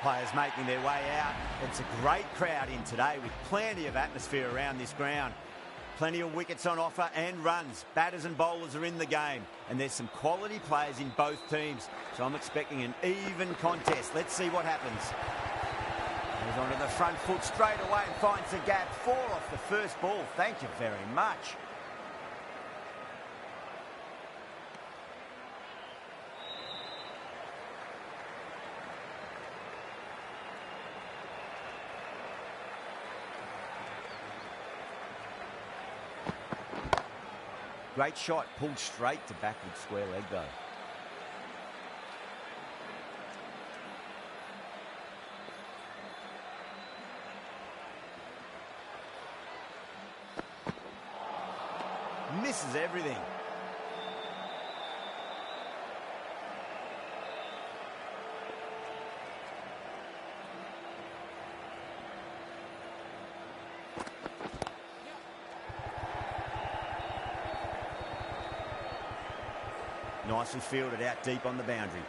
Players making their way out. It's a great crowd in today with plenty of atmosphere around this ground. Plenty of wickets on offer and runs. Batters and bowlers are in the game. And there's some quality players in both teams. So I'm expecting an even contest. Let's see what happens. Goes onto the front foot straight away and finds the gap. 4 off the first ball. Thank you very much. Great shot, pulled straight to backward square leg though. Misses everything. Nicely fielded out deep on the boundary.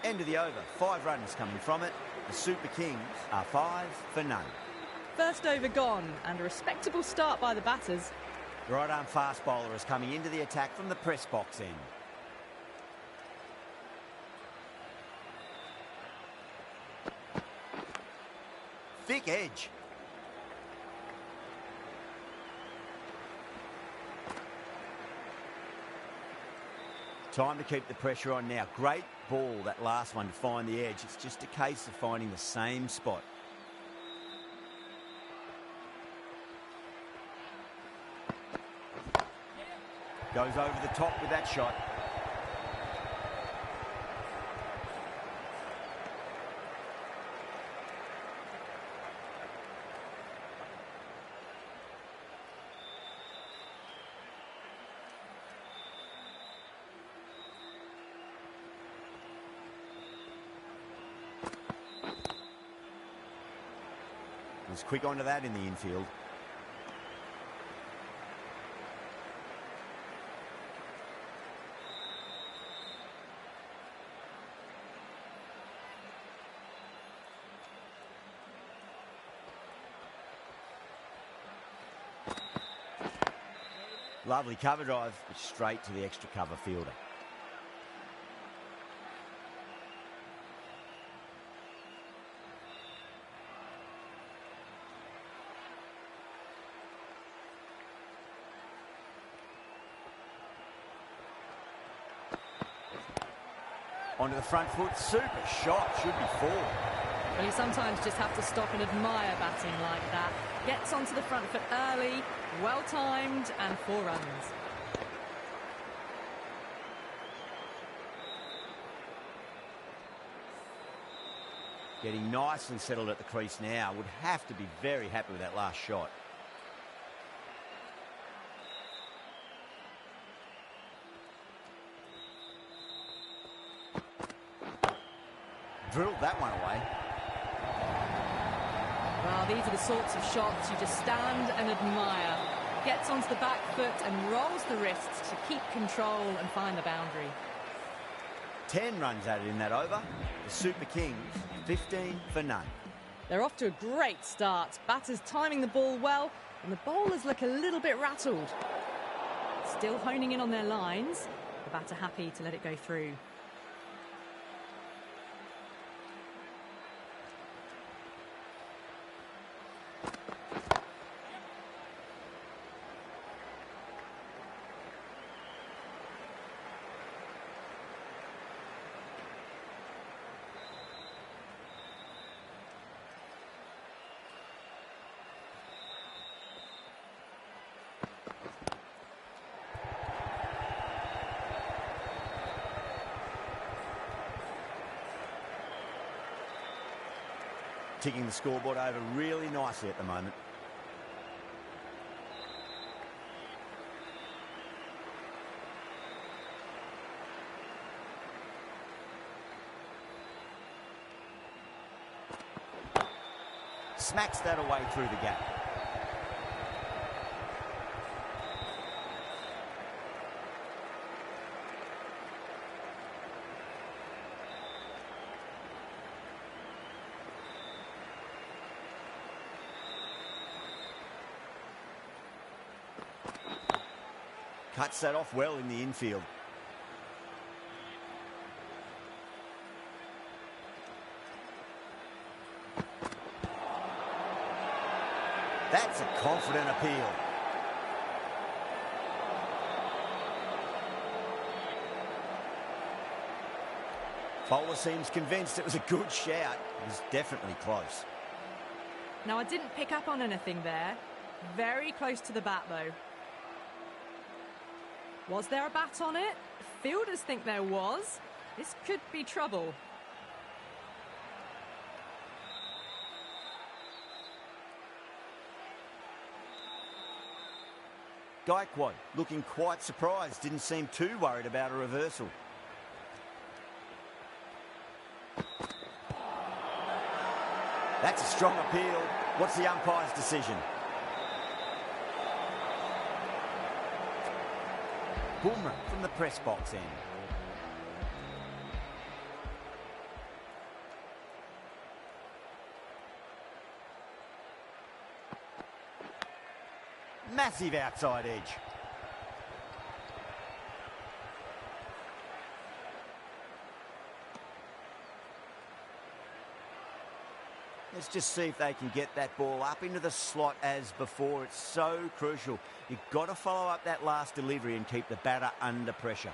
End of the over. 5 runs coming from it. The Super Kings are 5 for none. First over gone and a respectable start by the batters. The right arm fast bowler is coming into the attack from the press box end. Thick edge. Time to keep the pressure on now. Great ball, that last one, to find the edge. It's just a case of finding the same spot. Goes over the top with that shot. Was quick onto that in the infield. Lovely cover drive, straight to the extra cover fielder. Onto the front foot, super shot, should be 4. Well, you sometimes just have to stop and admire batting like that. Gets onto the front foot early, well timed, and 4 runs. Getting nicely settled at the crease now. Would have to be very happy with that last shot. Drilled that one away. Well, these are the sorts of shots you just stand and admire. Gets onto the back foot and rolls the wrists to keep control and find the boundary. 10 runs added in that over. The Super Kings, 15 for none. They're off to a great start. Batters timing the ball well, and the bowlers look a little bit rattled. Still honing in on their lines. The batter happy to let it go through. ticking the scoreboard over really nicely at the moment. Smacks that away through the gap. Cuts that off well in the infield. That's a confident appeal. Bowler seems convinced it was a good shout. It was definitely close. Now, I didn't pick up on anything there. Very close to the bat, though. Was there a bat on it? Fielders think there was. This could be trouble. Gaikwad looking quite surprised, didn't seem too worried about a reversal. That's a strong appeal. What's the umpire's decision? Boomer from the press box end. Massive outside edge. Let's just see if they can get that ball up into the slot as before. It's so crucial. You've got to follow up that last delivery and keep the batter under pressure.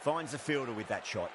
Finds the fielder with that shot.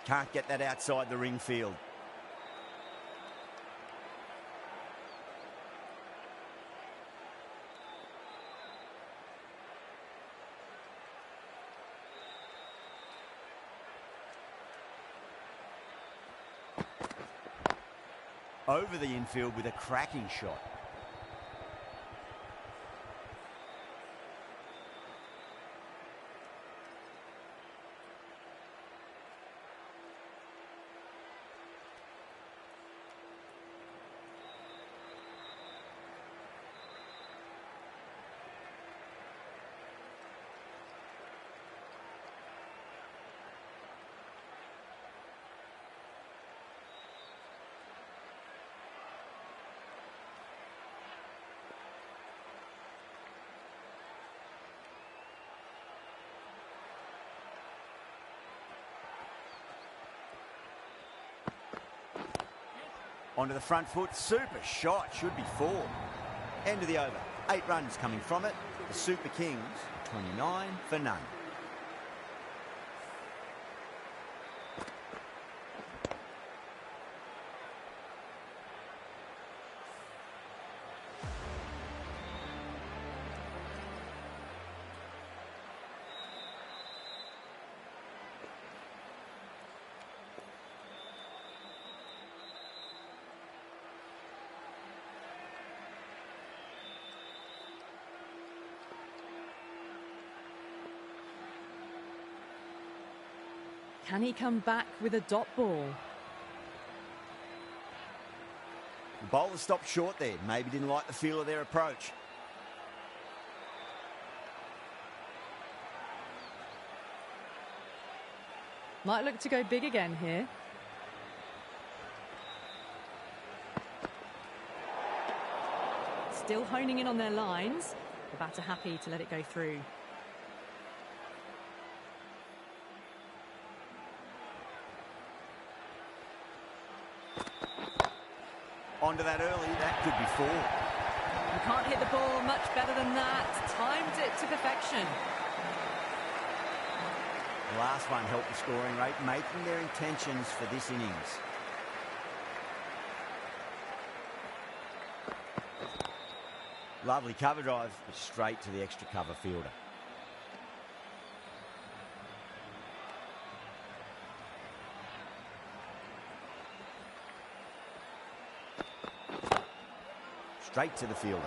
Can't get that outside the ring field. Over the infield with a cracking shot. Onto the front foot, super shot, should be 4. End of the over, 8 runs coming from it. The Super Kings, 29 for none. Can he come back with a dot ball? The bowler stopped short there. Maybe didn't like the feel of their approach. Might look to go big again here. Still honing in on their lines. The batter happy to let it go through. Onto that early, that could be 4. You can't hit the ball much better than that. Timed it to perfection. The last one helped the scoring rate, making their intentions for this innings. Lovely cover drive, but straight to the extra cover fielder. Straight to the fielder.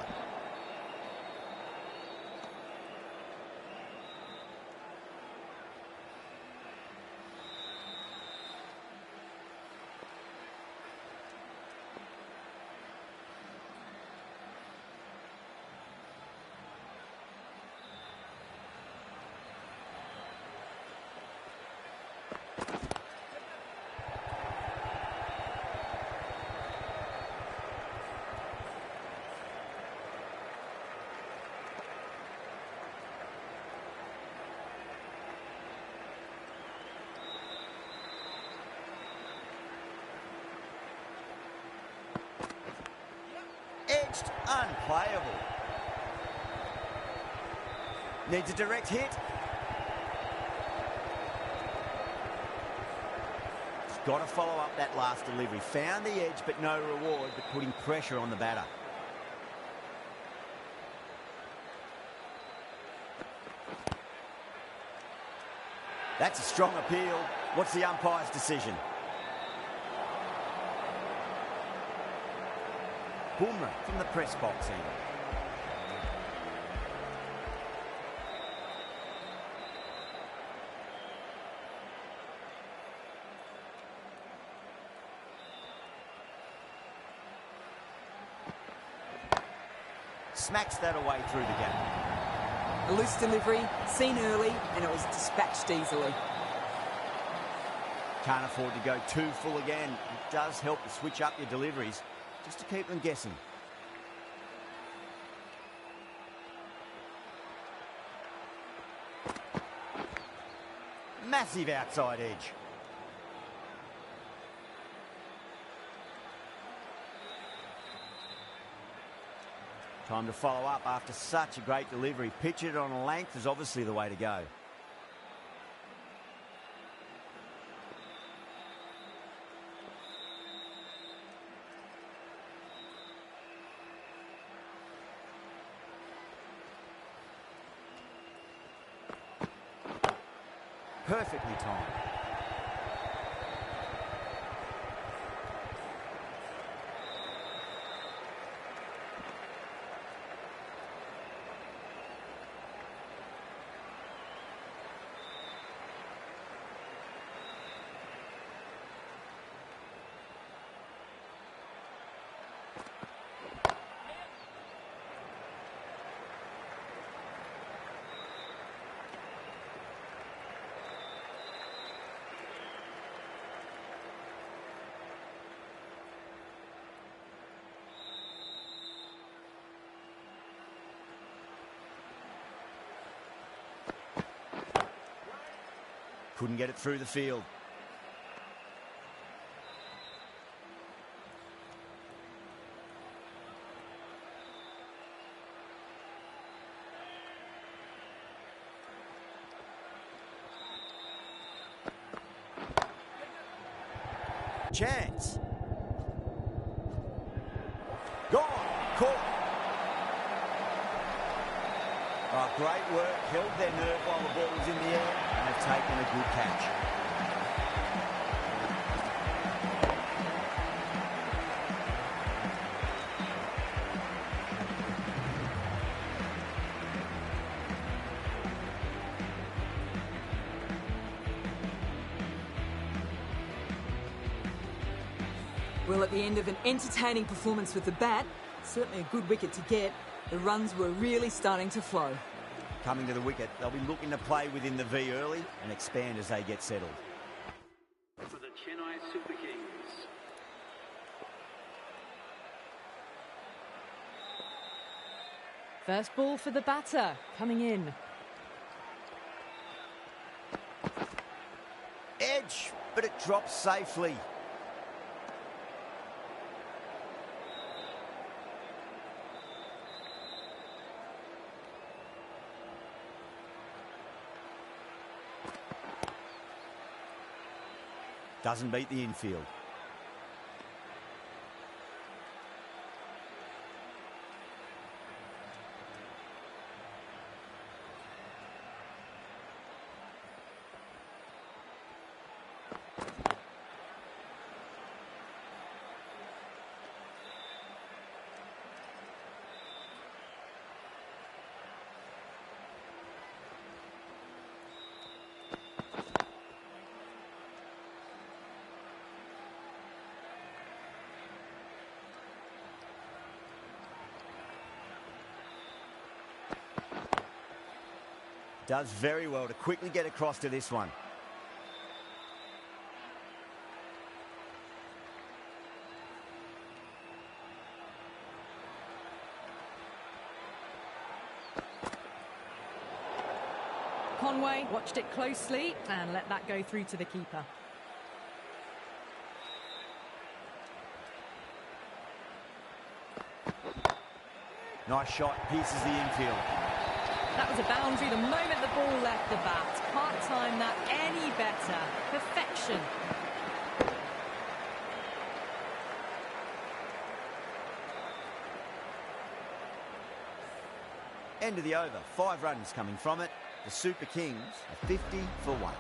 Edged, unplayable. Needs a direct hit. He's got to follow up that last delivery. Found the edge, but no reward, but putting pressure on the batter. That's a strong appeal. What's the umpire's decision? Boomer from the press box angle. Smacks that away through the gap. A loose delivery, seen early, and it was dispatched easily. Can't afford to go too full again. It does help to switch up your deliveries, just to keep them guessing. Massive outside edge. Time to follow up after such a great delivery. Pitch it on a length is obviously the way to go. Perfectly timed. Couldn't get it through the field. Chance. Gone. Caught. Oh, great work. Held their nerve while the ball was in the air and have taken a good catch. Well, at the end of an entertaining performance with the bat, certainly a good wicket to get, the runs were really starting to flow. Coming to the wicket, they'll be looking to play within the V early and expand as they get settled. Chennai Super Kings. First ball for the batter, coming in. Edge, but it drops safely. Doesn't beat the infield. Does very well to quickly get across to this one. Conway watched it closely and let that go through to the keeper. Nice shot, pierces the infield. That was a boundary the moment the ball left the bat. Can't time that any better. Perfection. End of the over. 5 runs coming from it. The Super Kings are 50 for 1.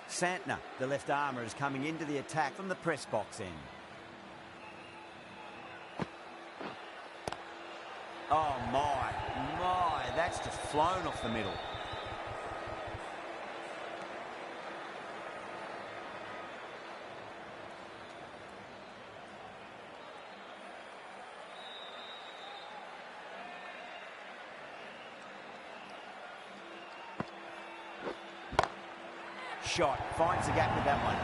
Santner, the left armour, is coming into the attack from the press box end. Oh my, that's just flown off the middle. Shot, finds the gap with that one.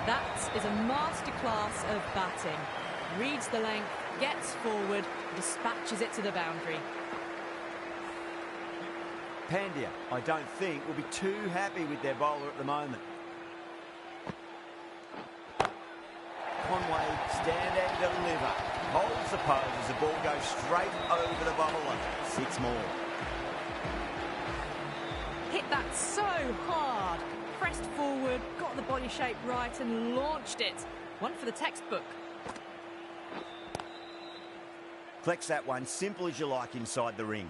That is a masterclass of batting. Reads the length, gets forward, dispatches it to the boundary. Pandya, I don't think, will be too happy with their bowler at the moment. Conway, stand and deliver. Holds the pose as the ball goes straight over the bowler. 6 more. Hit that so hard. Pressed forward, got the body shape right and launched it. One for the textbook. Collects that one, simple as you like, inside the ring.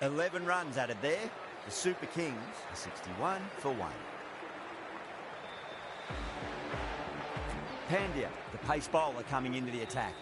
$11 runs added there. The Super Kings are 61 for 1. Pandya, the pace bowler, coming into the attack.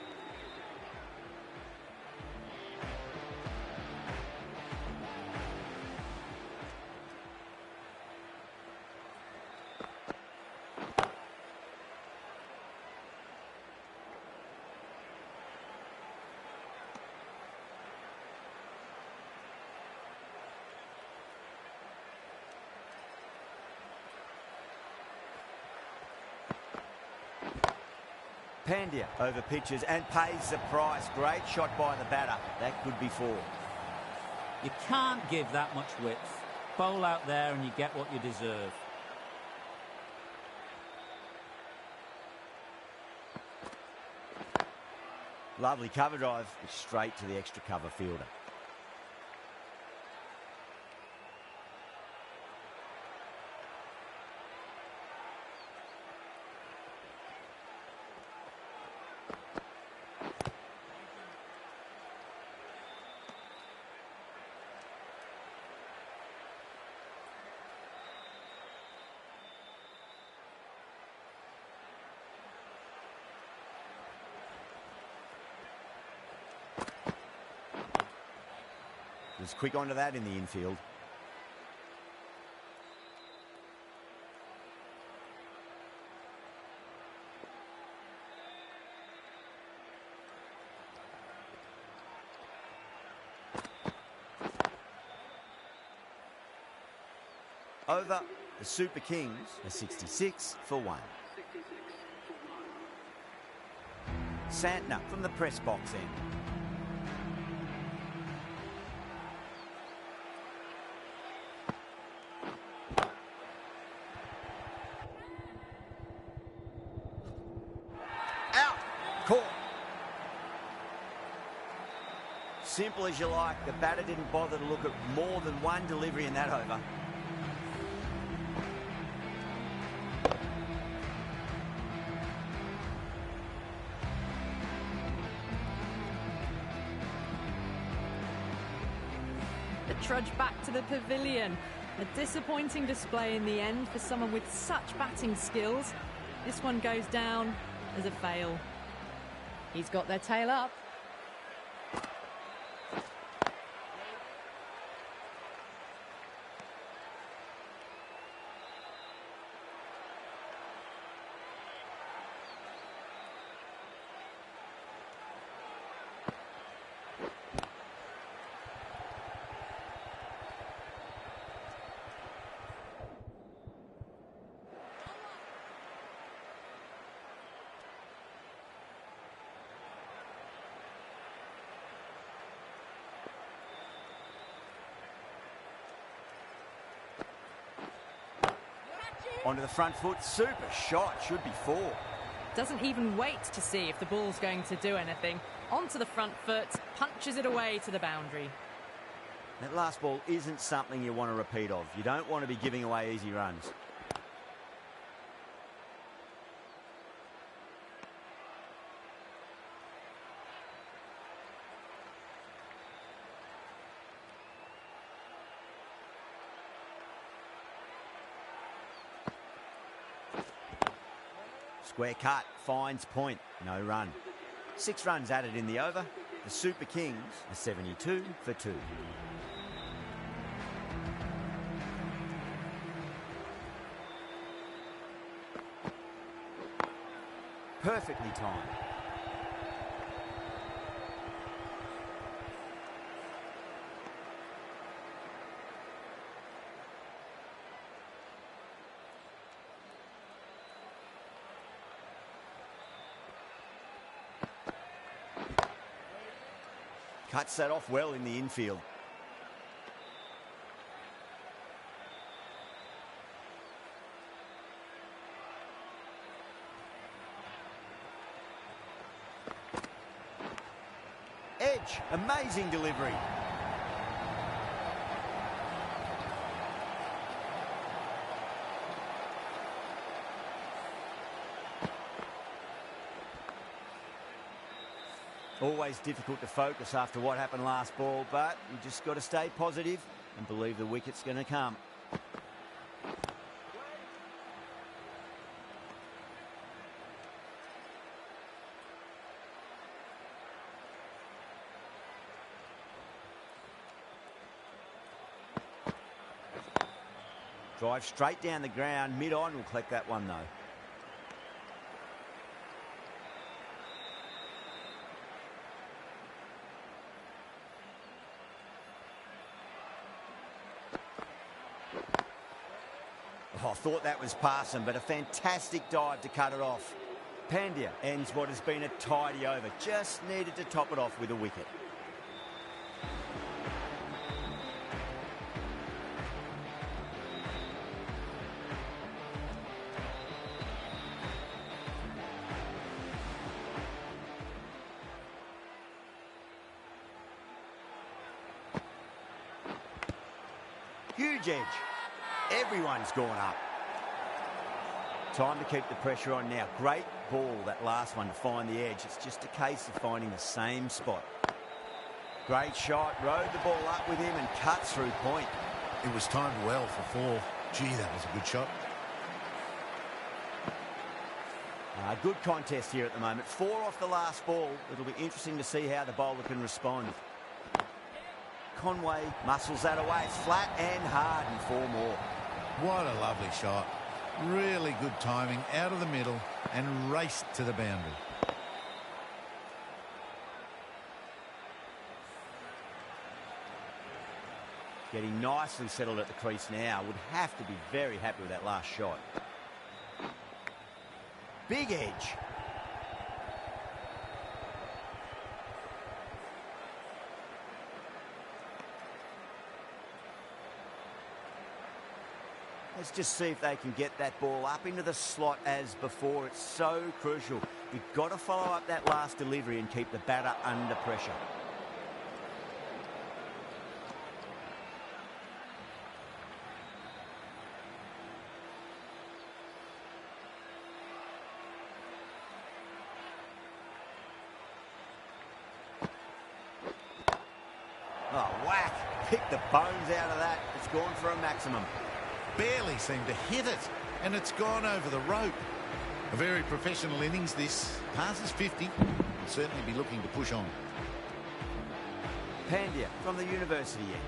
Pandya over pitches and pays the price. Great shot by the batter. That could be 4. You can't give that much width. Bowl out there and you get what you deserve. Lovely cover drive, straight to the extra cover fielder. Was quick onto that in the infield. Over, the Super Kings are 66 for 1. Santner from the press box end. Out! Caught. Simple as you like, the batter didn't bother to look at more than one delivery in that over. Trudge back to the pavilion. A disappointing display in the end for someone with such batting skills. This one goes down as a fail. He's got their tail up. Onto the front foot, super shot, should be 4. Doesn't even wait to see if the ball's going to do anything. Onto the front foot, punches it away to the boundary. That last ball isn't something you want to repeat of. You don't want to be giving away easy runs. Square cut, finds point, no run. 6 runs added in the over. The Super Kings are 72 for 2. Perfectly timed. Cuts that off well in the infield. Edge, amazing delivery. Always difficult to focus after what happened last ball, but you just got to stay positive and believe the wicket's going to come. Drive straight down the ground, mid-on, will collect that one though. I thought that was passing, but a fantastic dive to cut it off. Pandya ends what has been a tidy over. Just needed to top it off with a wicket. Huge edge. Everyone's gone up. Time to keep the pressure on now. Great ball, that last one, to find the edge. It's just a case of finding the same spot. Great shot, rode the ball up with him and cut through point. It was timed well for 4. Gee, that was a good shot. Good contest here at the moment. 4 off the last ball. It'll be interesting to see how the bowler can respond. Conway muscles that away. It's flat and hard and 4 more. What a lovely shot. Really good timing out of the middle and raced to the boundary. Getting nicely settled at the crease now. Would have to be very happy with that last shot. Big edge. Let's just see if they can get that ball up into the slot as before. It's so crucial. You've got to follow up that last delivery and keep the batter under pressure. Oh, whack. Pick the bones out of that. It's gone for a maximum. Barely seemed to hit it, and it's gone over the rope. A very professional innings this. Passes 50. Will certainly be looking to push on. Pandya from the university end.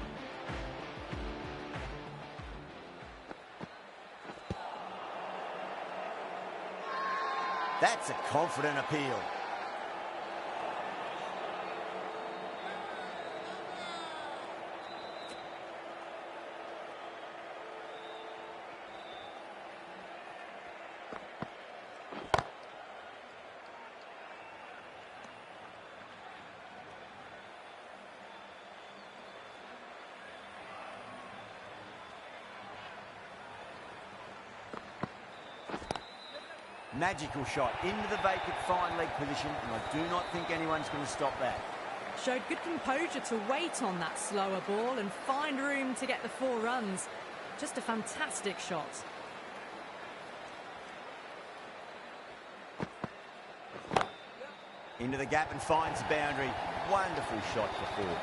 That's a confident appeal. Magical shot into the vacant fine leg position, and I do not think anyone's going to stop that. Showed good composure to wait on that slower ball and find room to get the 4 runs. Just a fantastic shot. Into the gap and finds the boundary. Wonderful shot for 4.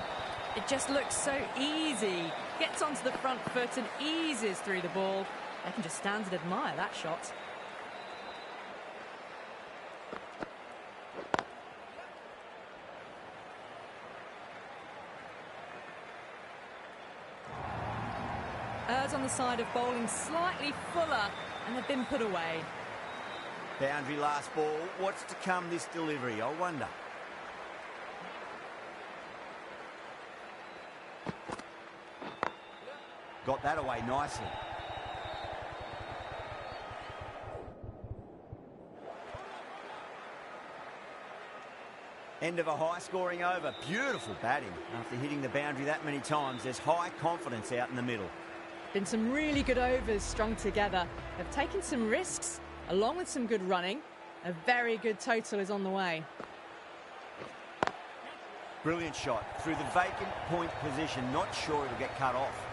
It just looks so easy. Gets onto the front foot and eases through the ball. They can just stand and admire that shot. Errs on the side of bowling slightly fuller, and they've been put away. Boundary last ball. What's to come this delivery, I wonder. Got that away nicely. End of a high-scoring over. Beautiful batting. After hitting the boundary that many times, there's high confidence out in the middle. Been some really good overs strung together. They've taken some risks, along with some good running. A very good total is on the way. Brilliant shot through the vacant point position. Not sure it'll get cut off.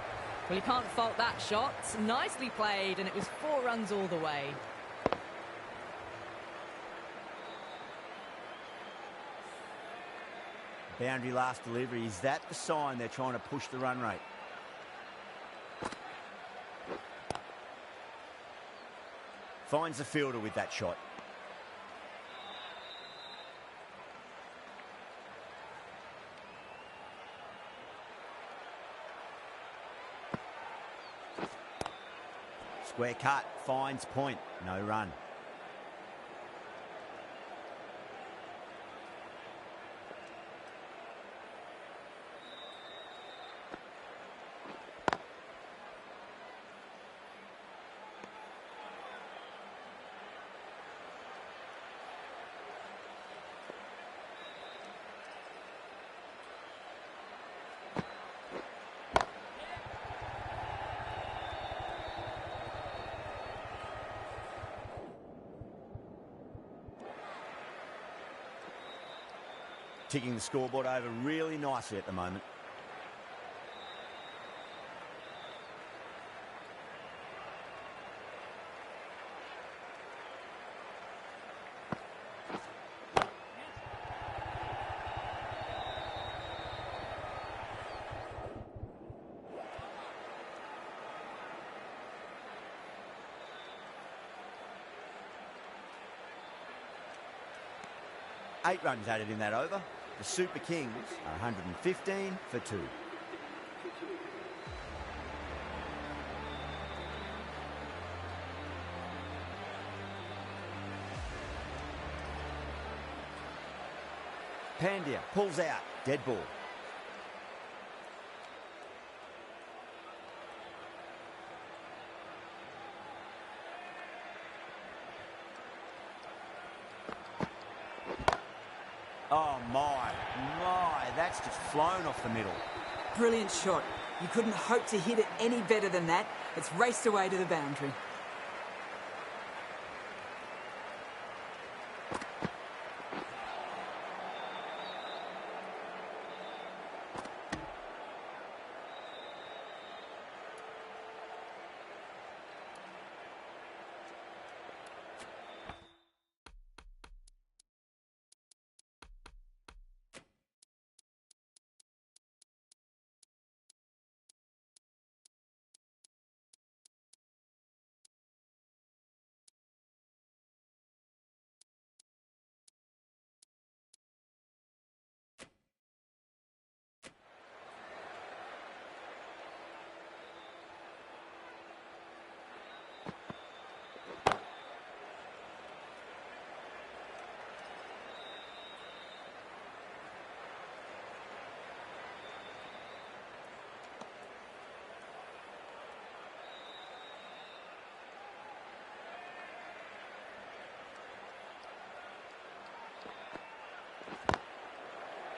Well, you can't fault that shot. Nicely played, and it was 4 runs all the way. Boundary last delivery. Is that the sign they're trying to push the run rate? Finds the fielder with that shot. Square cut, finds point, no run. Ticking the scoreboard over really nicely at the moment. Eight runs added in that over. The Super Kings are 115 for 2. Pandya pulls out. Dead ball. Oh, my, that's just flown off the middle. Brilliant shot. You couldn't hope to hit it any better than that. It's raced away to the boundary.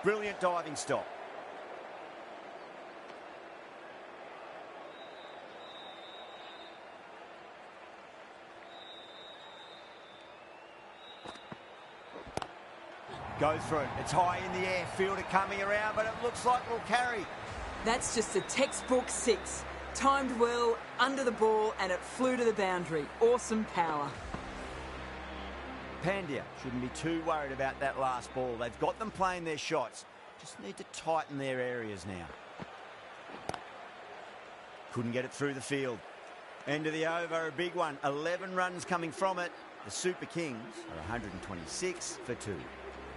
Brilliant diving stop. Goes for it. It's high in the air. Fielder coming around, but it looks like we'll carry. That's just a textbook six. Timed well, under the ball, and it flew to the boundary. Awesome power. Pandya shouldn't be too worried about that last ball. They've got them playing their shots. Just need to tighten their areas now. Couldn't get it through the field. End of the over, a big one. 11 runs coming from it. The Super Kings are 126 for 2.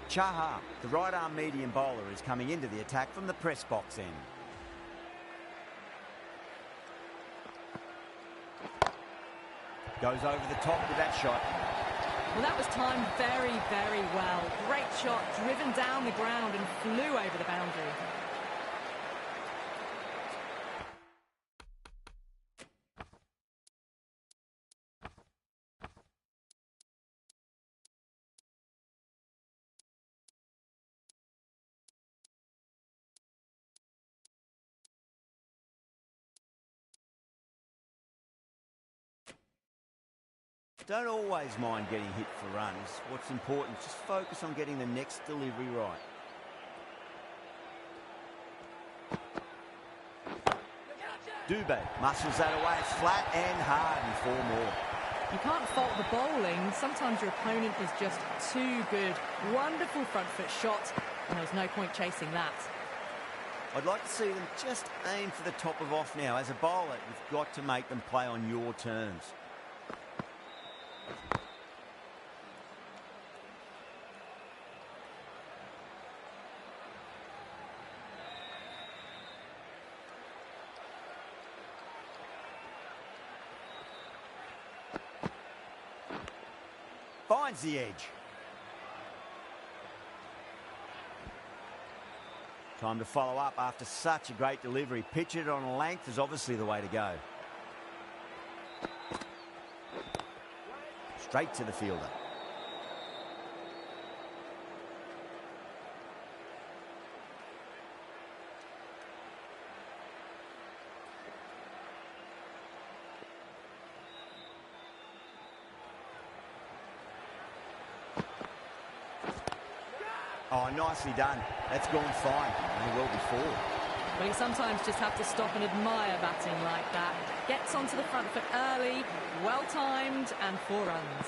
Chahar, the right-arm medium bowler, is coming into the attack from the press box end. Goes over the top with that shot. Well, that was timed very, very well. Great shot, driven down the ground and flew over the boundary. Don't always mind getting hit for runs. What's important is just focus on getting the next delivery right. Dubé muscles that away. It's flat and hard and 4 more. You can't fault the bowling. Sometimes your opponent is just too good. Wonderful front foot shot, and there was no point chasing that. I'd like to see them just aim for the top of off now. As a bowler, you've got to make them play on your terms. Finds the edge. Time to follow up after such a great delivery. Pitch it on length is obviously the way to go. Straight to the fielder. Oh, nicely done. That's gone fine, and well before. Well, you sometimes just have to stop and admire batting like that. Gets onto the front foot early, well-timed, and 4 runs.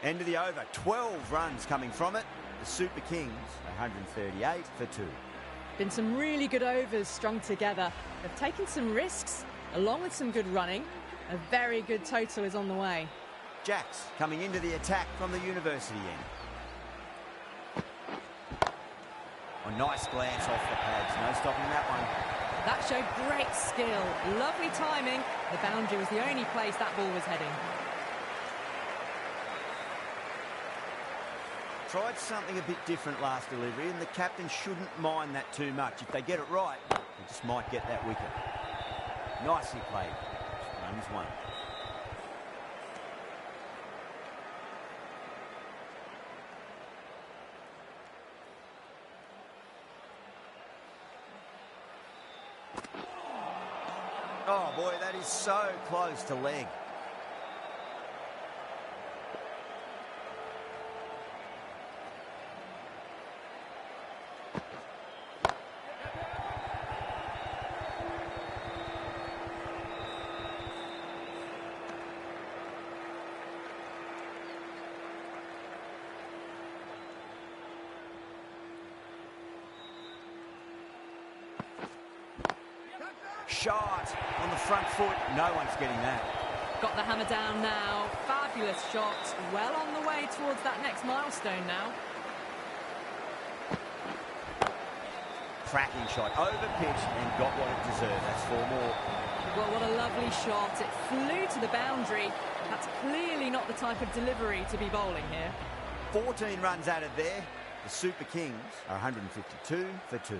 End of the over. 12 runs coming from it. The Super Kings, 138 for 2. Been some really good overs strung together. They've taken some risks, along with some good running. A very good total is on the way. Jacks coming into the attack from the university end. A nice glance off the pads. No stopping that one. That showed great skill. Lovely timing. The boundary was the only place that ball was heading. Tried something a bit different last delivery, and the captain shouldn't mind that too much. If they get it right, they just might get that wicket. Nicely played. Runs one. Oh boy, that is so close to leg. Shot on the front foot. No one's getting that. Got the hammer down now. Fabulous shot. Well on the way towards that next milestone now. Cracking shot. Over pitch and got what it deserved. That's 4 more. Well, what a lovely shot. It flew to the boundary. That's clearly not the type of delivery to be bowling here. 14 runs added there. The Super Kings are 152 for 2.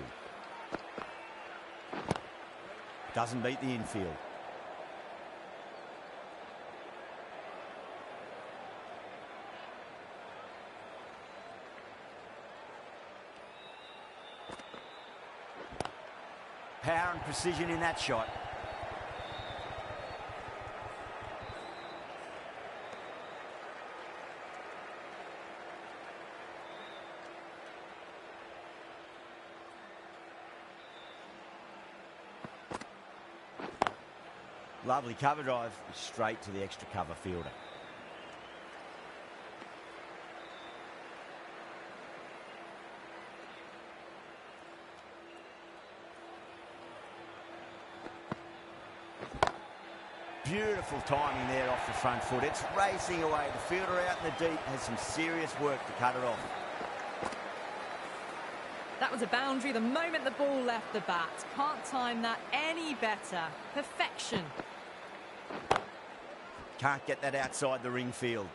Doesn't beat the infield. Power and precision in that shot. Lovely cover drive, straight to the extra cover fielder. Beautiful timing there off the front foot. It's racing away. The fielder out in the deep has some serious work to cut it off. That was a boundary the moment the ball left the bat. Can't time that any better. Perfection. Can't get that outside the ring field.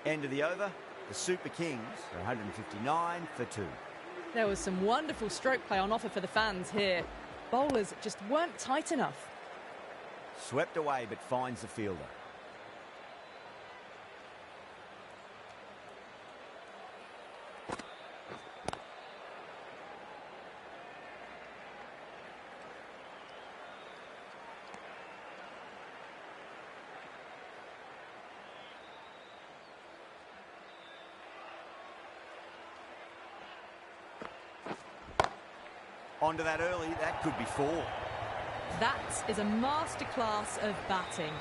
End of the over. The Super Kings are 159 for 2. There was some wonderful stroke play on offer for the fans here. Bowlers just weren't tight enough. Swept away but finds the fielder. Onto that early, that could be 4. That is a masterclass of batting.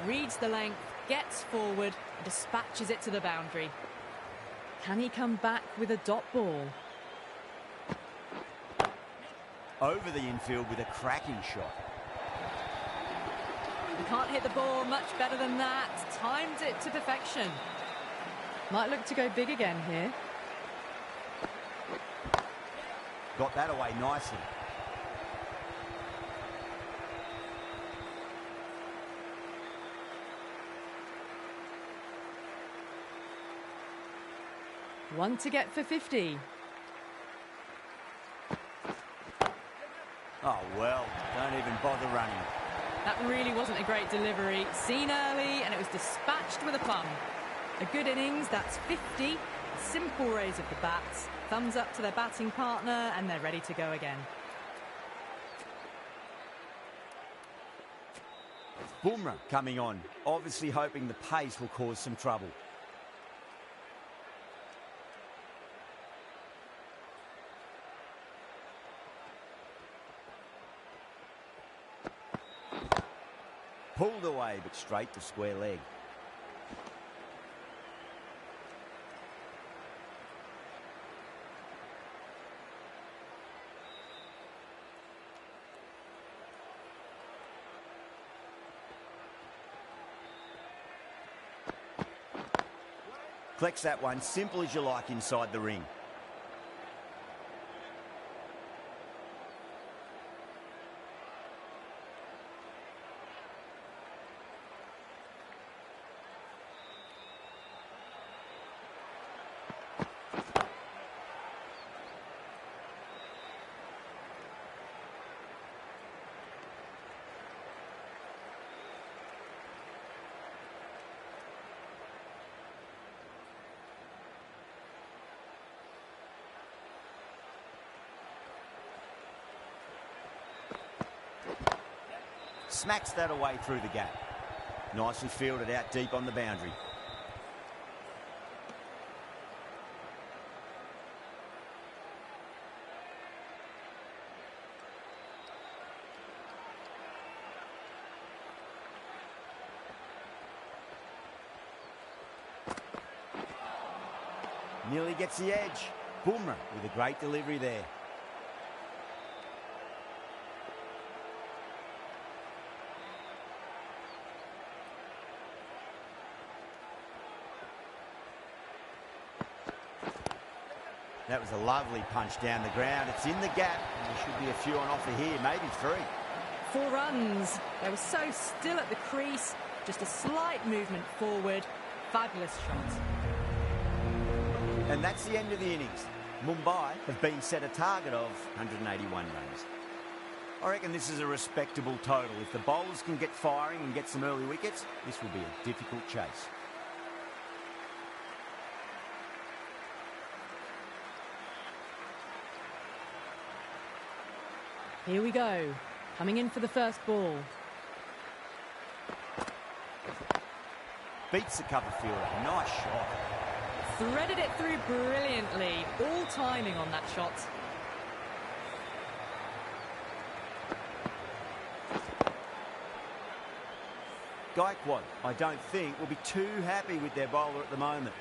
Reads the length, gets forward, and dispatches it to the boundary. Can he come back with a dot ball? Over the infield with a cracking shot. He can't hit the ball much better than that. Timed it to perfection. Might look to go big again here. Got that away nicely. One to get for 50. Oh, well, don't even bother running. That really wasn't a great delivery. Seen early, and it was dispatched with a plum. A good innings, that's 50. A simple raise of the bats. Thumbs up to their batting partner, and they're ready to go again. Bumrah coming on, obviously hoping the pace will cause some trouble. Pulled away, but straight to square leg. Deflects that one, simple as you like, inside the ring. Smacks that away through the gap. Nicely fielded out deep on the boundary. Nearly gets the edge. Boomer with a great delivery there. That was a lovely punch down the ground. It's in the gap. There should be a few on offer here, maybe 3. 4 runs. They were so still at the crease. Just a slight movement forward. Fabulous shot. And that's the end of the innings. Mumbai have been set a target of 181 runs. I reckon this is a respectable total. If the bowlers can get firing and get some early wickets, this will be a difficult chase. Here we go. Coming in for the first ball. Beats the cover fielder. Nice shot. Threaded it through brilliantly. All timing on that shot. Gaikwad, I don't think, will be too happy with their bowler at the moment.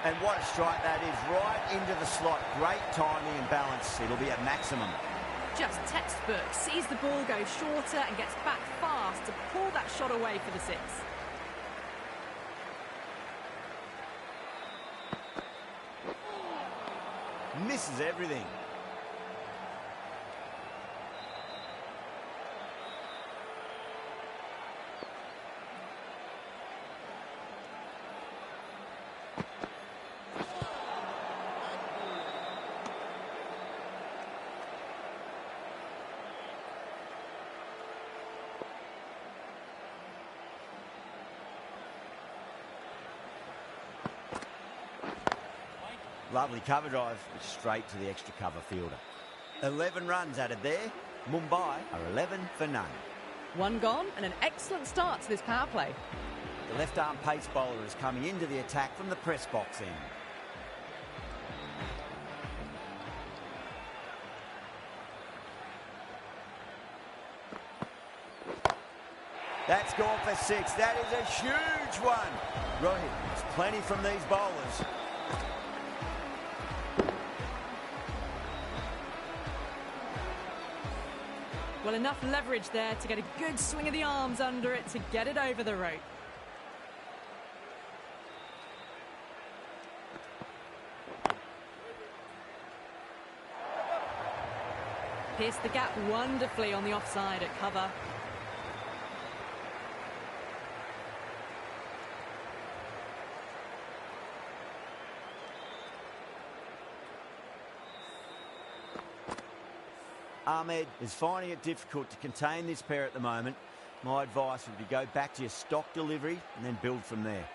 And what a strike that is, right into the slot. Great timing and balance. It'll be at maximum. Just textbook. Sees the ball go shorter and gets back fast to pull that shot away for the 6. Misses everything. Lovely cover drive, straight to the extra cover fielder. 11 runs added there. Mumbai are 11 for none. 1 gone and an excellent start to this power play. The left-arm pace bowler is coming into the attack from the press box end. That's gone for 6. That is a huge one. Rohit has plenty from these bowlers. Well, enough leverage there to get a good swing of the arms under it to get it over the rope. Pierced the gap wonderfully on the offside at cover. Ahmed is finding it difficult to contain this pair at the moment. My advice would be go back to your stock delivery and then build from there.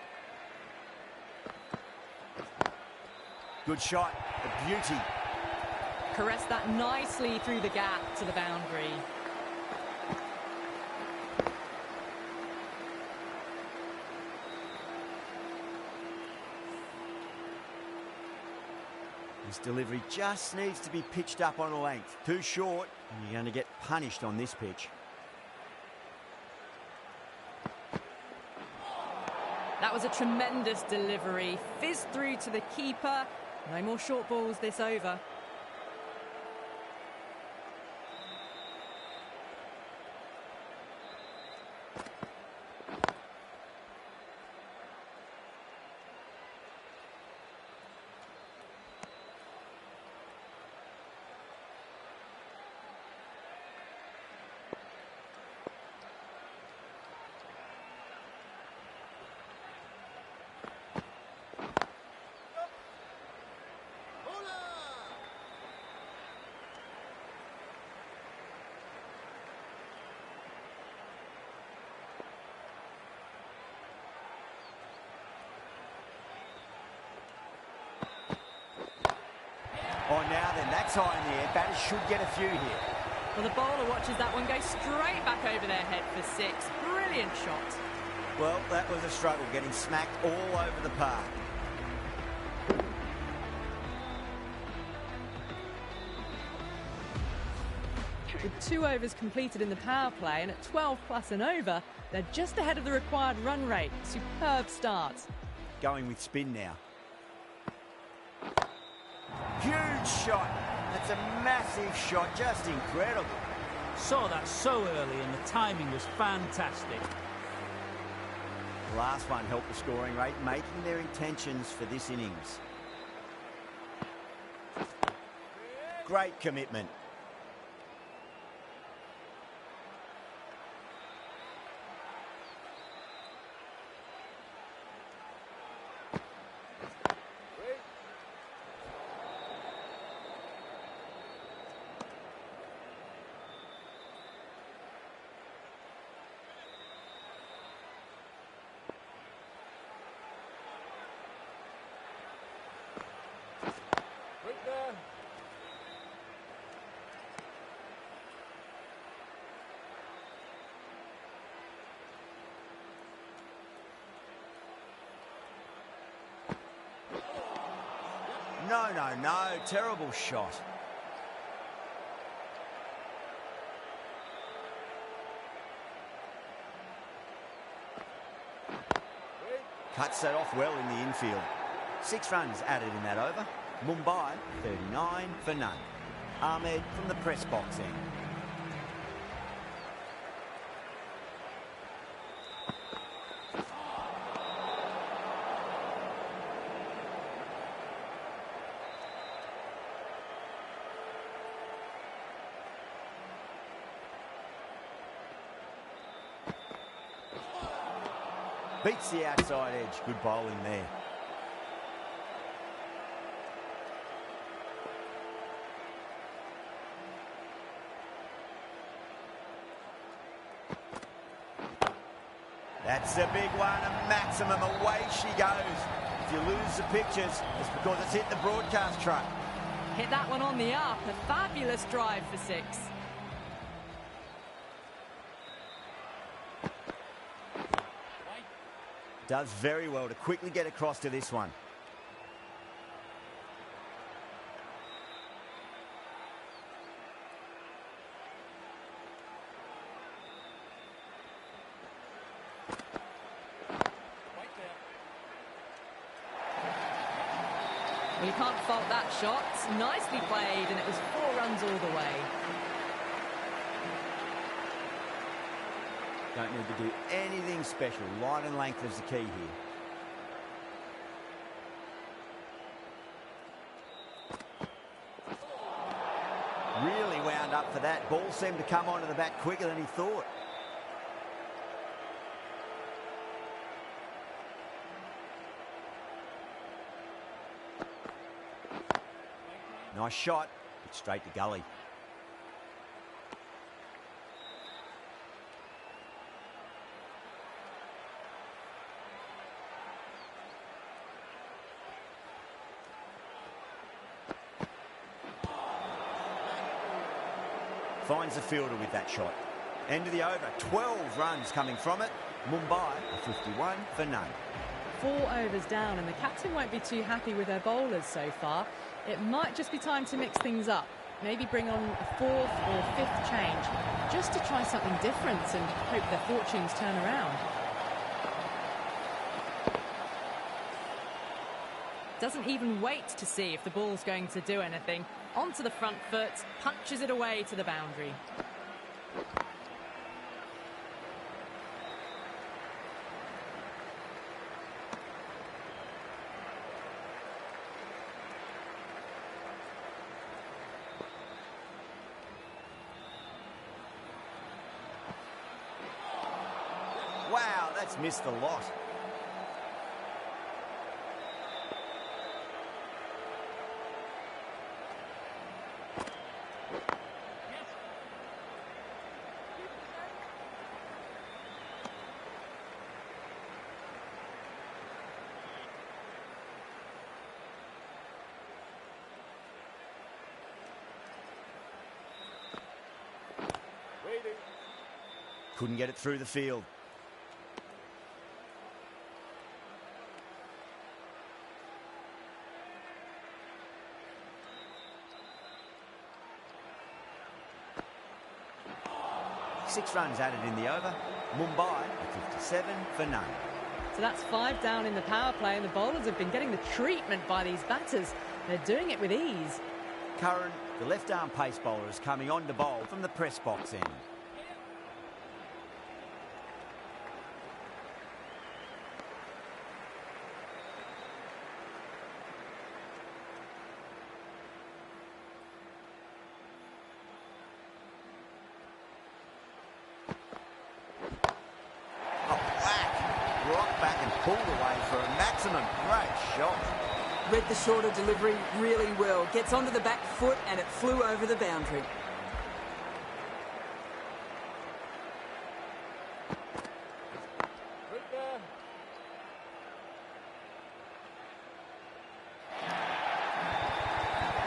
Good shot, a beauty. Caressed that nicely through the gap to the boundary. This delivery just needs to be pitched up on a length. Too short, and you're going to get punished on this pitch. That was a tremendous delivery. Fizzed through to the keeper. No more short balls this over. Oh, now then, that's high in the air. Batters should get a few here. Well, the bowler watches that one go straight back over their head for 6. Brilliant shot. Well, that was a struggle, getting smacked all over the park. With 2 overs completed in the power play and at 12 plus and over, they're just ahead of the required run rate. Superb start. Going with spin now. Huge shot. That's a massive shot, just incredible. Saw that so early and the timing was fantastic. The last one helped the scoring rate, making their intentions for this innings. Great commitment. No, terrible shot. Cuts that off well in the infield. 6 runs added in that over. Mumbai, 39 for none. Ahmed from the press box end. Beats the outside edge. Good bowling there. That's a big one, a maximum. Away she goes. If you lose the pictures, it's because it's hit the broadcast truck. Hit that one on the up. A fabulous drive for 6. Does very well to quickly get across to this one. Well, you can't fault that shot. Nicely played, and it was 4 runs all the way. Don't need to do anything special. Line and length is the key here. Really wound up for that. Ball seemed to come onto the bat quicker than he thought. Nice shot. It's straight to gully. Finds the fielder with that shot. End of the over. 12 runs coming from it. Mumbai, 51 for none. 4 overs down, and the captain won't be too happy with their bowlers so far. It might just be time to mix things up. Maybe bring on a 4th or 5th change, just to try something different and hope their fortunes turn around. Doesn't even wait to see if the ball's going to do anything. Onto the front foot, punches it away to the boundary. Wow, that's missed a lot. Couldn't get it through the field. Six runs added in the over. Mumbai 57 for none. So that's 5 down in the power play, and the bowlers have been getting the treatment by these batters. They're doing it with ease. Curran, the left-arm pace bowler, is coming on to bowl from the press box end. Pulled away for a maximum. Great shot. Read the shorter delivery really well. Gets onto the back foot and it flew over the boundary.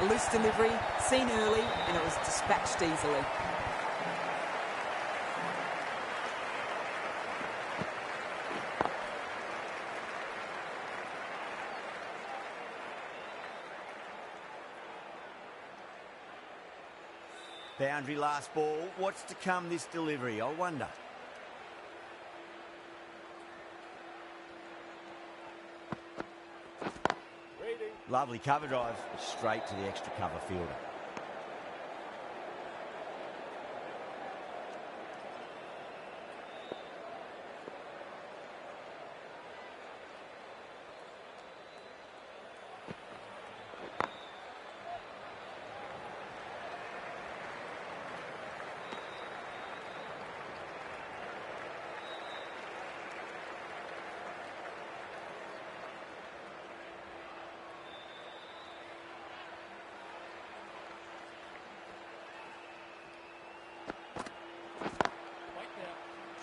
A loose delivery, seen early, and it was dispatched easily. Boundary last ball. What's to come this delivery, I wonder? Lovely cover drive, straight to the extra cover fielder.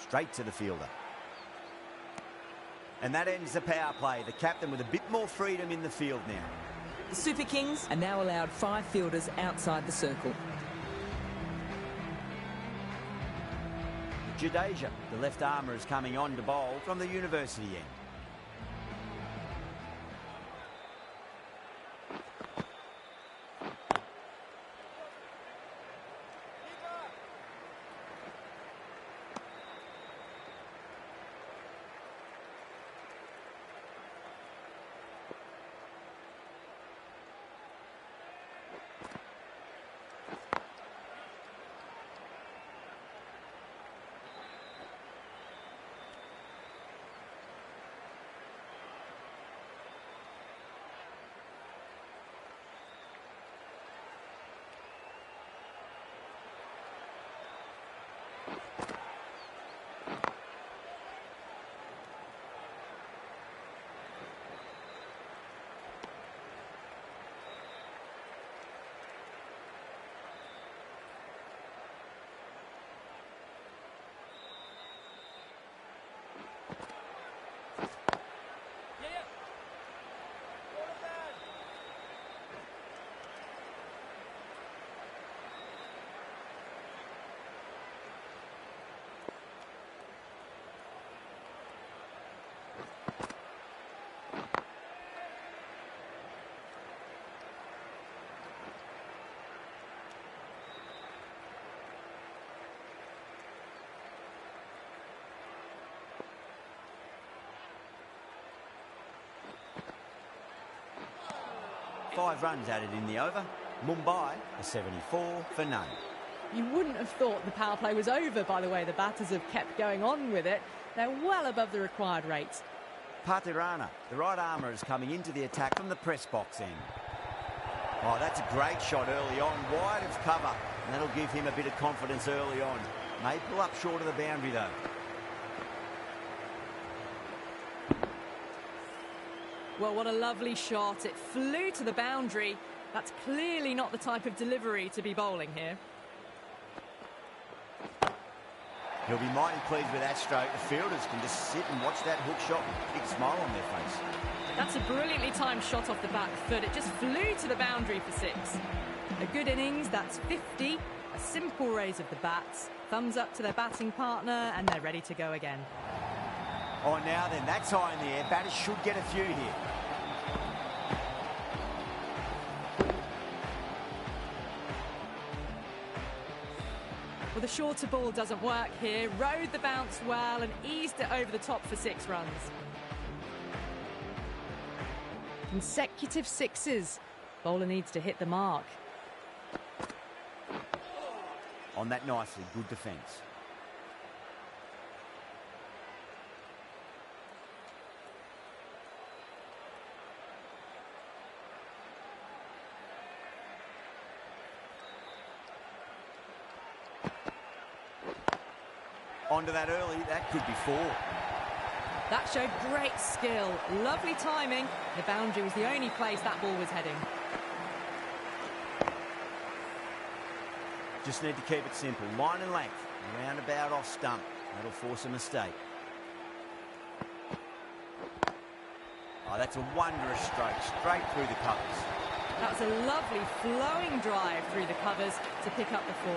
Straight to the fielder. And that ends the power play. The captain with a bit more freedom in the field now. The Super Kings are now allowed 5 fielders outside the circle. Jadeja, the left armour, is coming on to bowl from the university end. 5 runs added in the over. Mumbai are 74 for none. You wouldn't have thought the power play was over by the way the batters have kept going on with it. They're well above the required rates. Patirana, the right armour, is coming into the attack from the press box end. Oh, that's a great shot early on, wide of cover. And that'll give him a bit of confidence early on. May pull up short of the boundary though. Well, what a lovely shot. It flew to the boundary. That's clearly not the type of delivery to be bowling here. He'll be mighty pleased with that stroke. The fielders can just sit and watch that hook shot with a big smile on their face. That's a brilliantly timed shot off the back foot. It just flew to the boundary for 6. A good innings, that's 50. A simple raise of the bats. Thumbs up to their batting partner, and they're ready to go again. Oh, now then, that's high in the air. Batters should get a few here. Well, the shorter ball doesn't work here. Rode the bounce well and eased it over the top for 6 runs. Consecutive 6s. Bowler needs to hit the mark. On that nicely, good defence. Onto that early, that could be 4. That showed great skill. Lovely timing. The boundary was the only place that ball was heading. Just need to keep it simple. Line and length. Roundabout off stump. That'll force a mistake. Oh, that's a wondrous stroke. Straight through the covers. That was a lovely flowing drive through the covers to pick up the 4.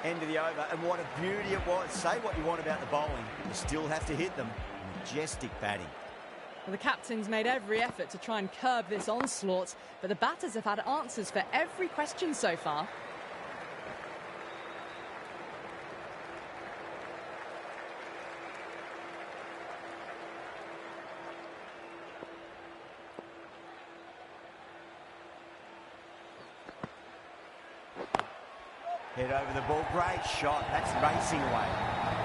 End of the over, and what a beauty it was. Say what you want about the bowling, you still have to hit them. Majestic batting. Well, the captain's made every effort to try and curb this onslaught, but the batters have had answers for every question so far. Head over the ball, great shot. That's racing away.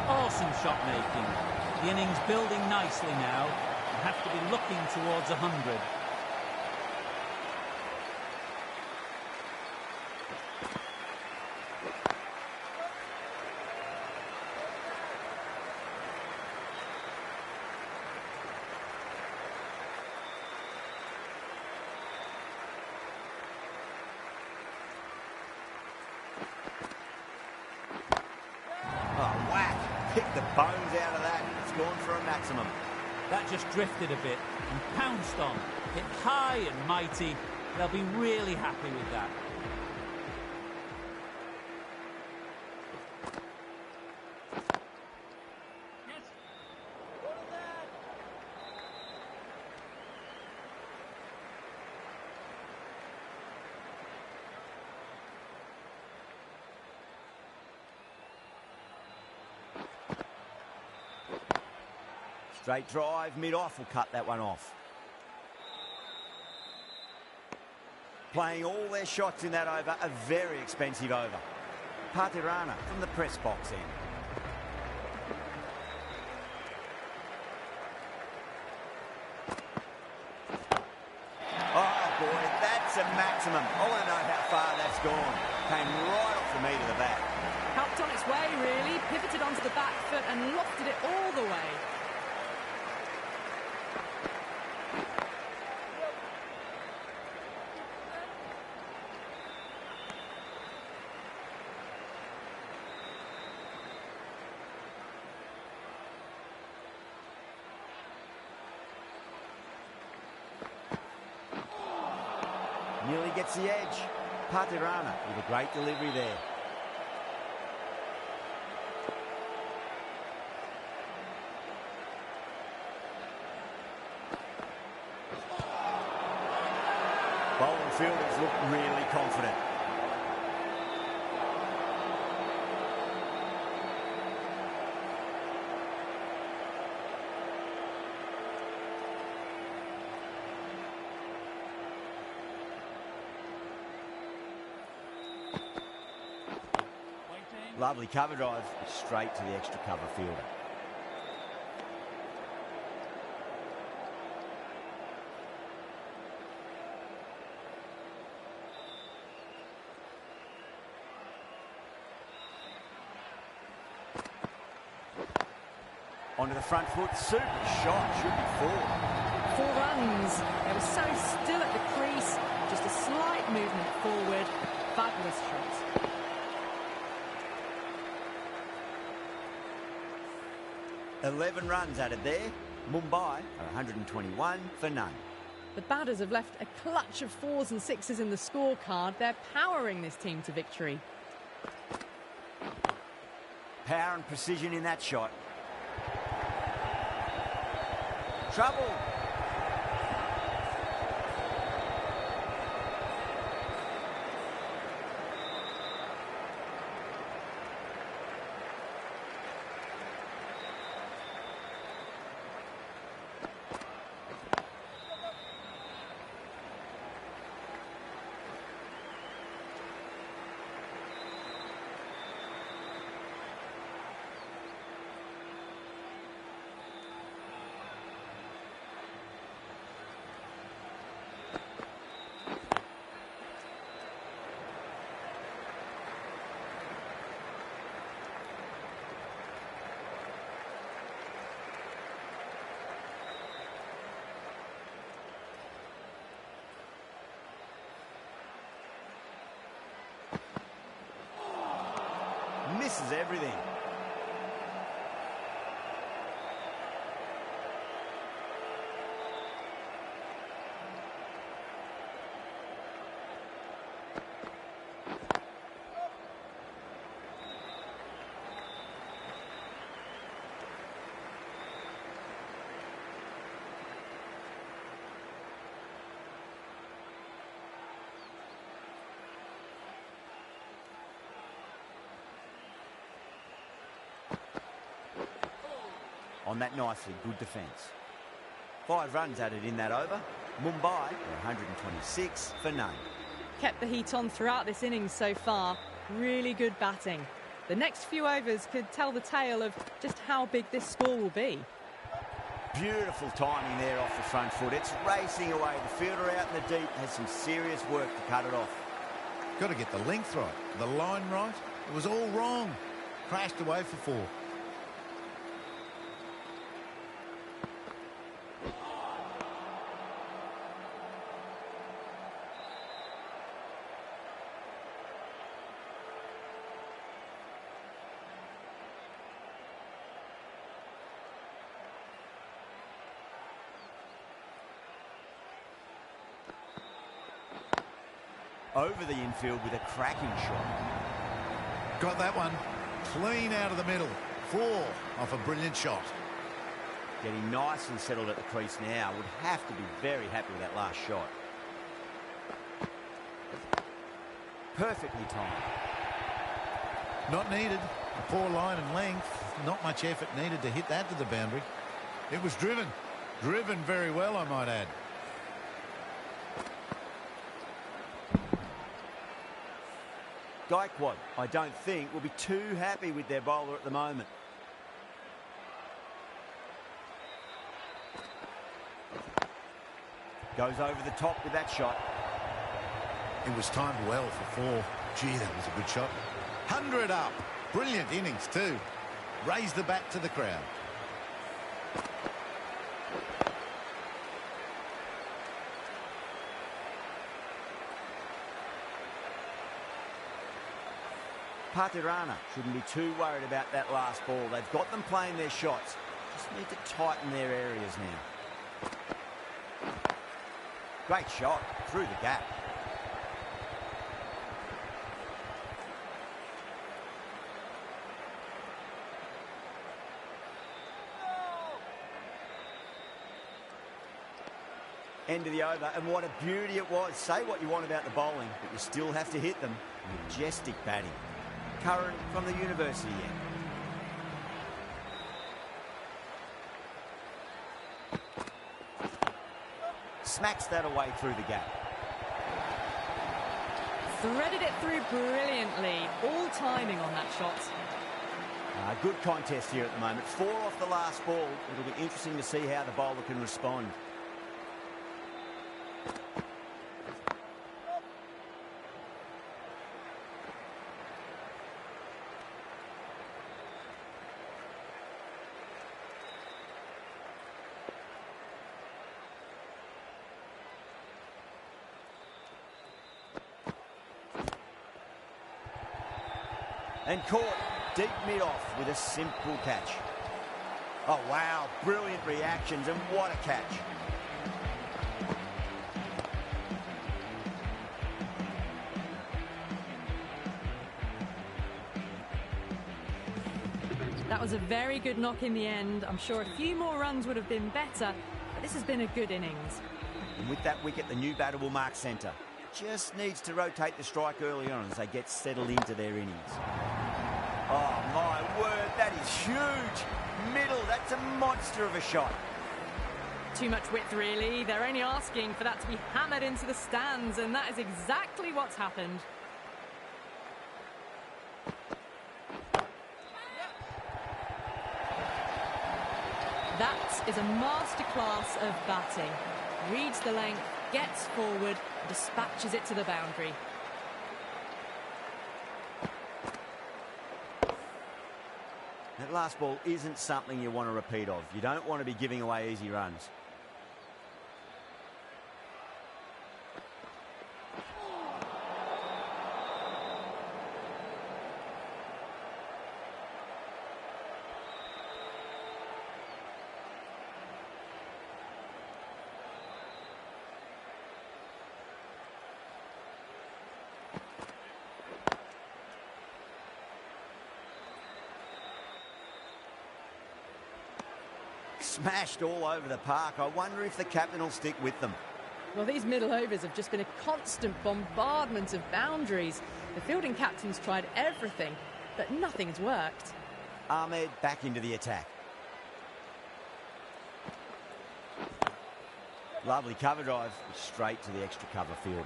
Awesome shot making. The innings building nicely now. You have to be looking towards 100. Oh, whack. Pick the bones out of that. It's gone for a maximum. That just drifted a bit and pounced on. Hit high and mighty. They'll be really happy with that. Straight drive, mid-off will cut that one off. Playing all their shots in that over, a very expensive over. Patirana from the press box end. Oh boy, that's a maximum. I want to know how far that's gone. Came right off the meat of the bat. Helped on its way, really. Pivoted onto the back foot and lofted it all the way. Nearly gets the edge. Patirana with a great delivery there. Bowling fielders look really confident. Lovely cover drive, straight to the extra cover fielder. Onto the front foot, super shot, should be 4. 4 runs. They were so still at the crease, just a slight movement forward. Fabulous shot. $11 runs added there. Mumbai are 121 for none. The batters have left a clutch of 4s and 6s in the scorecard. They're powering this team to victory. Power and precision in that shot. Trouble. Misses everything. On that nicely, good defence. 5 runs added in that over. Mumbai are 126 for none. Kept the heat on throughout this innings so far. Really good batting. The next few overs could tell the tale of just how big this score will be. Beautiful timing there off the front foot. It's racing away. The fielder out in the deep has some serious work to cut it off. Got to get the length right, the line right. It was all wrong. Crashed away for 4. Over the infield with a cracking shot. Got that one. Clean out of the middle. 4 off a brilliant shot. Getting nice and settled at the crease now. Would have to be very happy with that last shot. Perfectly timed. Not needed. A poor line and length. Not much effort needed to hit that to the boundary. It was driven. Driven very well, I might add. Gaikwad, I don't think, will be too happy with their bowler at the moment. Goes over the top with that shot. It was timed well for 4. Gee, that was a good shot. 100 up. Brilliant innings too. Raise the bat to the crowd. Patirana shouldn't be too worried about that last ball. They've got them playing their shots. Just need to tighten their areas now. Great shot through the gap. End of the over, and what a beauty it was. Say what you want about the bowling, but you still have to hit them. Majestic batting. Curran from the university end. Smacks that away through the gap. Threaded it through brilliantly. All timing on that shot. Good contest here at the moment. 4 off the last ball. It'll be interesting to see how the bowler can respond. And caught deep mid-off with a simple catch. Oh, wow. Brilliant reactions, and what a catch. That was a very good knock in the end. I'm sure a few more runs would have been better, but this has been a good innings. And with that wicket, the new batter will mark centre. Just needs to rotate the strike early on as they get settled into their innings. Oh, my word, that is huge. Middle, that's a monster of a shot. Too much width, really. They're only asking for that to be hammered into the stands, and that is exactly what's happened. That is a masterclass of batting. Reads the length, gets forward, dispatches it to the boundary. That last ball isn't something you want to repeat of. You don't want to be giving away easy runs. Smashed all over the park. I wonder if the captain will stick with them. Well, these middle overs have just been a constant bombardment of boundaries. The fielding captain's tried everything, but nothing has worked. Ahmed back into the attack. Lovely cover drive, straight to the extra cover fielder.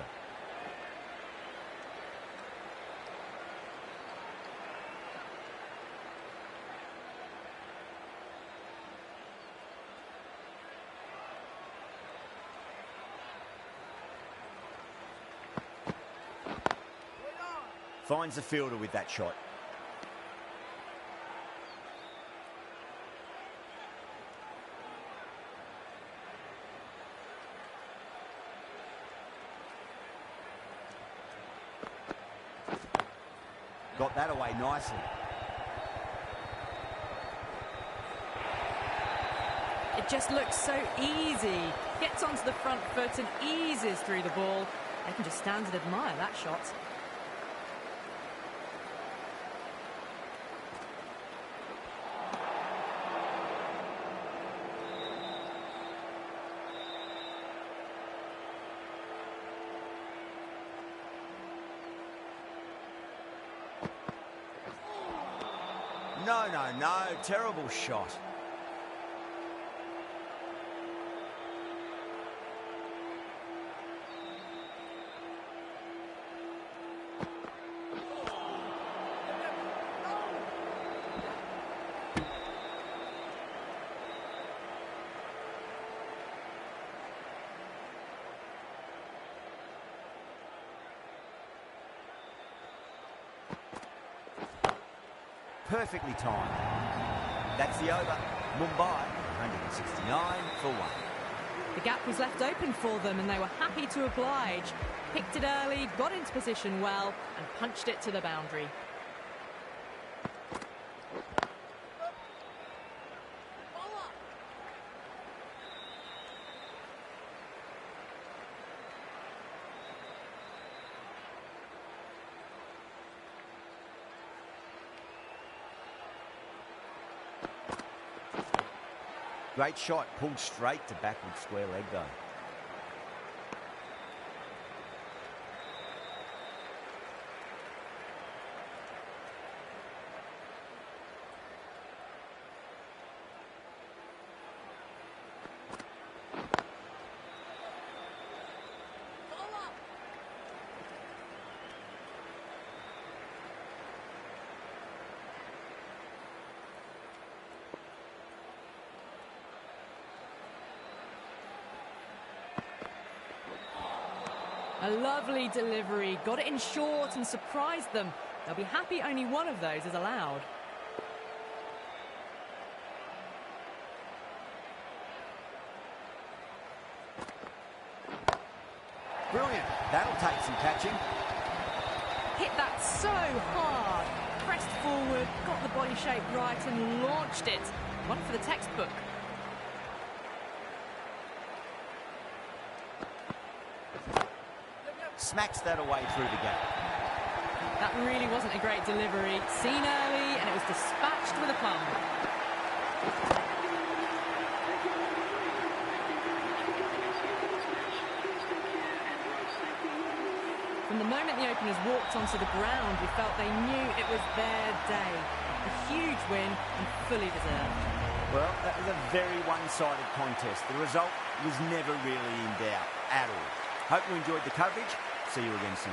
Finds the fielder with that shot. Got that away nicely. It just looks so easy. Gets onto the front foot and eases through the ball. They can just stand and admire that shot. No, terrible shot. Perfectly timed. That's the over. Mumbai, 169 for 1. The gap was left open for them and they were happy to oblige. Picked it early, got into position well and punched it to the boundary. Great shot, pulled straight to backward square leg though. A lovely delivery, got it in short and surprised them. They'll be happy only one of those is allowed. Brilliant. That'll take some catching. Hit that so hard. Pressed forward, got the body shape right and launched it. One for the textbook. Smacks that away through the gap. That really wasn't a great delivery. Seen early and it was dispatched with a plum. From the moment the openers walked onto the ground, we felt they knew it was their day. A huge win and fully deserved. Well, that was a very one-sided contest. The result was never really in doubt at all. Hope you enjoyed the coverage. See you again soon.